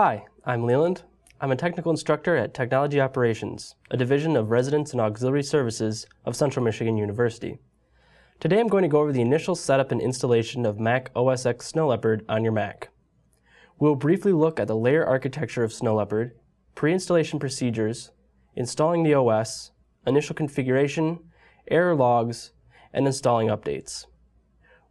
Hi, I'm Leland. I'm a technical instructor at Technology Operations, a division of Residence and Auxiliary Services of Central Michigan University. Today I'm going to go over the initial setup and installation of Mac OS X Snow Leopard on your Mac. We'll briefly look at the layer architecture of Snow Leopard, pre-installation procedures, installing the OS, initial configuration, error logs, and installing updates.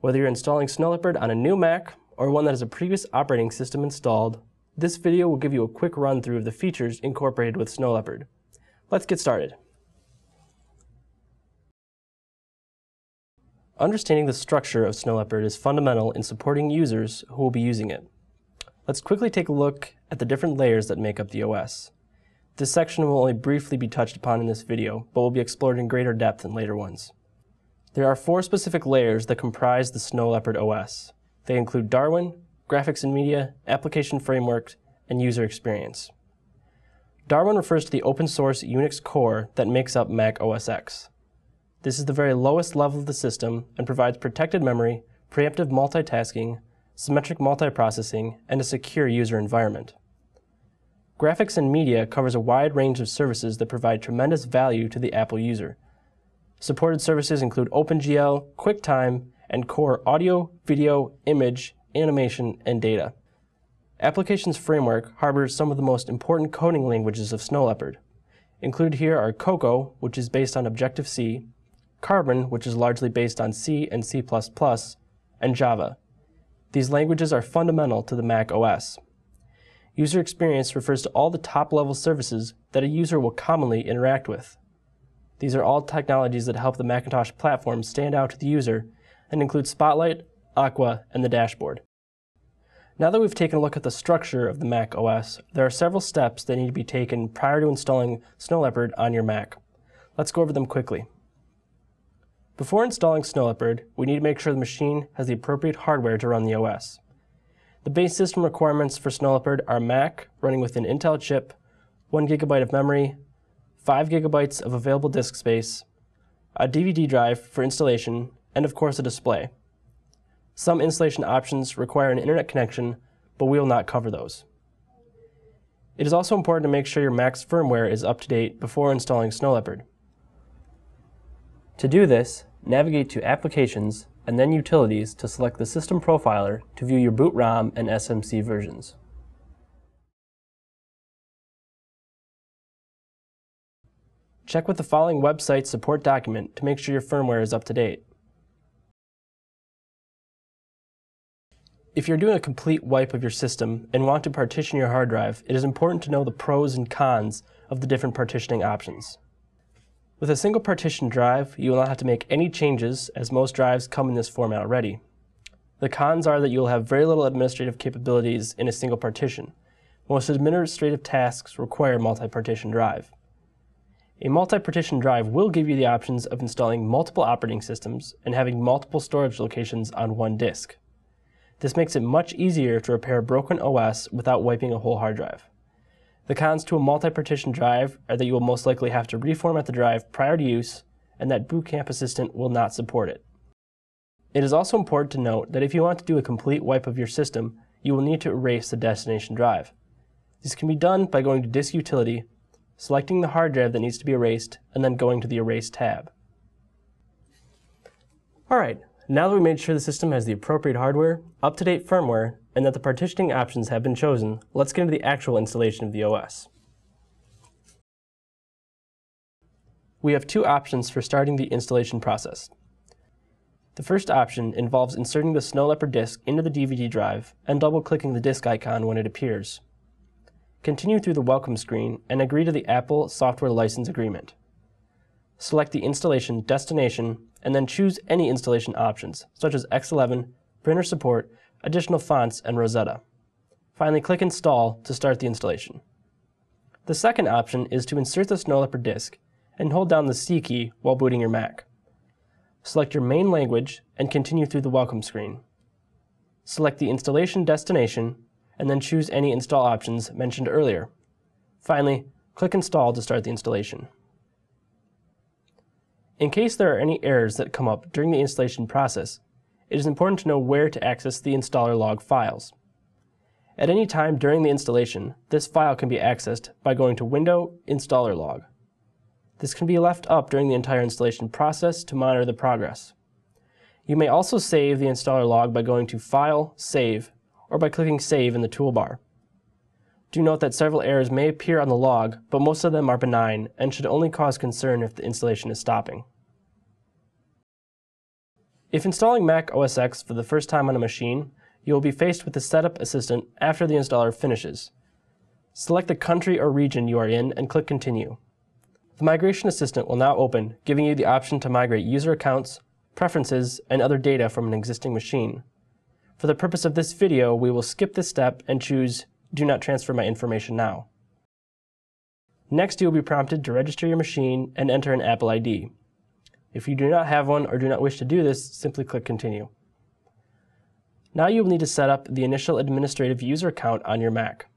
Whether you're installing Snow Leopard on a new Mac or one that has a previous operating system installed, this video will give you a quick run-through of the features incorporated with Snow Leopard. Let's get started. Understanding the structure of Snow Leopard is fundamental in supporting users who will be using it. Let's quickly take a look at the different layers that make up the OS. This section will only briefly be touched upon in this video, but will be explored in greater depth in later ones. There are 4 specific layers that comprise the Snow Leopard OS. They include Darwin, Graphics and Media, Application Framework, and User Experience. Darwin refers to the open source Unix core that makes up Mac OS X. This is the very lowest level of the system and provides protected memory, preemptive multitasking, symmetric multiprocessing, and a secure user environment. Graphics and Media covers a wide range of services that provide tremendous value to the Apple user. Supported services include OpenGL, QuickTime, and core audio, video, image, animation, and data. Applications Framework harbors some of the most important coding languages of Snow Leopard. Included here are Cocoa, which is based on Objective-C, Carbon, which is largely based on C and C++, and Java. These languages are fundamental to the Mac OS. User Experience refers to all the top-level services that a user will commonly interact with. These are all technologies that help the Macintosh platform stand out to the user and include Spotlight, Aqua, and the dashboard. Now that we've taken a look at the structure of the Mac OS, there are several steps that need to be taken prior to installing Snow Leopard on your Mac. Let's go over them quickly. Before installing Snow Leopard, we need to make sure the machine has the appropriate hardware to run the OS. The base system requirements for Snow Leopard are Mac running with an Intel chip, 1 GB of memory, 5 GB of available disk space, a DVD drive for installation, and of course a display. Some installation options require an internet connection, but we will not cover those. It is also important to make sure your Mac's firmware is up to date before installing Snow Leopard. To do this, navigate to Applications and then Utilities to select the System Profiler to view your boot ROM and SMC versions. Check with the following website support document to make sure your firmware is up to date. If you're doing a complete wipe of your system and want to partition your hard drive, it is important to know the pros and cons of the different partitioning options. With a single partition drive, you will not have to make any changes as most drives come in this format already. The cons are that you will have very little administrative capabilities in a single partition. Most administrative tasks require multi-partition drive. A multi-partition drive will give you the options of installing multiple operating systems and having multiple storage locations on one disk. This makes it much easier to repair a broken OS without wiping a whole hard drive. The cons to a multi-partition drive are that you will most likely have to reformat the drive prior to use, and that Boot Camp Assistant will not support it. It is also important to note that if you want to do a complete wipe of your system, you will need to erase the destination drive. This can be done by going to Disk Utility, selecting the hard drive that needs to be erased, and then going to the Erase tab. Alright, now that we made sure the system has the appropriate hardware, up-to-date firmware, and that the partitioning options have been chosen, let's get into the actual installation of the OS. We have 2 options for starting the installation process. The first option involves inserting the Snow Leopard disk into the DVD drive and double-clicking the disk icon when it appears. Continue through the welcome screen and agree to the Apple Software License Agreement. Select the installation destination and then choose any installation options, such as X11, printer support, additional fonts, and Rosetta. Finally, click Install to start the installation. The second option is to insert the Snow Leopard disk and hold down the C key while booting your Mac. Select your main language and continue through the welcome screen. Select the installation destination and then choose any install options mentioned earlier. Finally, click Install to start the installation. In case there are any errors that come up during the installation process, it is important to know where to access the installer log files. At any time during the installation, this file can be accessed by going to Window, Installer Log. This can be left up during the entire installation process to monitor the progress. You may also save the installer log by going to File, Save, or by clicking Save in the toolbar. Do note that several errors may appear on the log, but most of them are benign and should only cause concern if the installation is stopping. If installing Mac OS X for the first time on a machine, you will be faced with the Setup Assistant after the installer finishes. Select the country or region you are in and click Continue. The Migration Assistant will now open, giving you the option to migrate user accounts, preferences, and other data from an existing machine. For the purpose of this video, we will skip this step and choose Do not transfer my information now. Next, you will be prompted to register your machine and enter an Apple ID. If you do not have one or do not wish to do this, simply click Continue. Now you will need to set up the initial administrative user account on your Mac.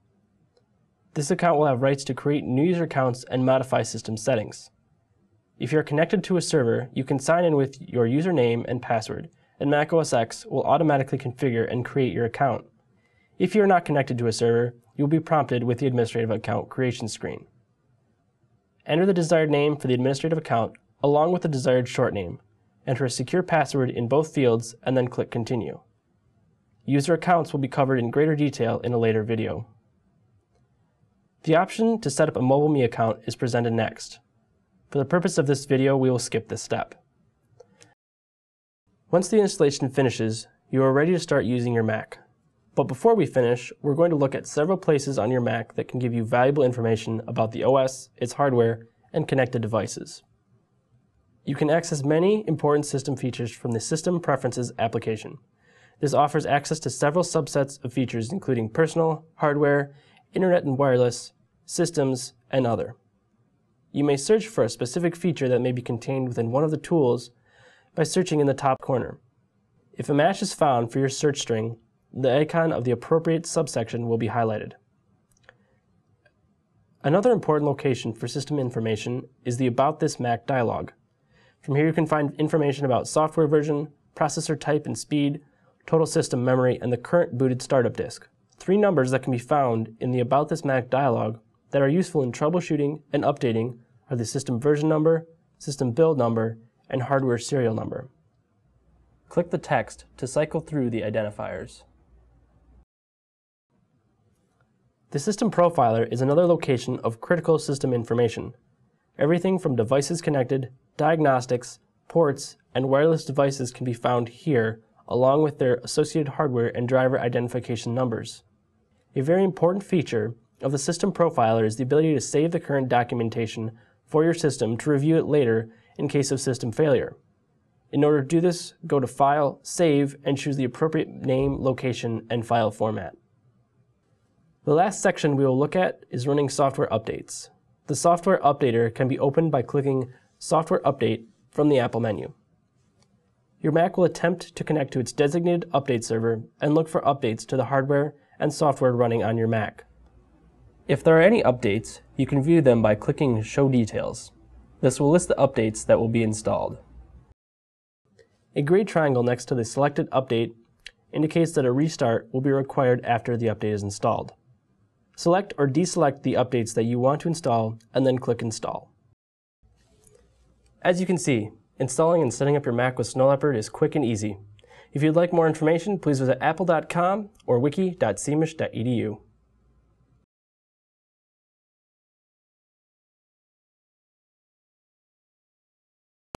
This account will have rights to create new user accounts and modify system settings. If you are connected to a server, you can sign in with your username and password, and Mac OS X will automatically configure and create your account. If you are not connected to a server, you will be prompted with the administrative account creation screen. Enter the desired name for the administrative account along with the desired short name. Enter a secure password in both fields and then click Continue. User accounts will be covered in greater detail in a later video. The option to set up a MobileMe account is presented next. For the purpose of this video, we will skip this step. Once the installation finishes, you are ready to start using your Mac. But before we finish, we're going to look at several places on your Mac that can give you valuable information about the OS, its hardware, and connected devices. You can access many important system features from the System Preferences application. This offers access to several subsets of features including personal, hardware, internet and wireless, systems, and other. You may search for a specific feature that may be contained within one of the tools by searching in the top corner. If a match is found for your search string, the icon of the appropriate subsection will be highlighted. Another important location for system information is the About This Mac dialog. From here you can find information about software version, processor type and speed, total system memory, and the current booted startup disk. 3 numbers that can be found in the About This Mac dialog that are useful in troubleshooting and updating are the system version number, system build number, and hardware serial number. Click the text to cycle through the identifiers. The System Profiler is another location of critical system information. Everything from devices connected, diagnostics, ports, and wireless devices can be found here, along with their associated hardware and driver identification numbers. A very important feature of the System Profiler is the ability to save the current documentation for your system to review it later in case of system failure. In order to do this, go to File, Save, and choose the appropriate name, location, and file format. The last section we will look at is running software updates. The software updater can be opened by clicking Software Update from the Apple menu. Your Mac will attempt to connect to its designated update server and look for updates to the hardware and software running on your Mac. If there are any updates, you can view them by clicking Show Details. This will list the updates that will be installed. A gray triangle next to the selected update indicates that a restart will be required after the update is installed. Select or deselect the updates that you want to install and then click Install. As you can see, installing and setting up your Mac with Snow Leopard is quick and easy. If you'd like more information, please visit apple.com or wiki.cmish.edu.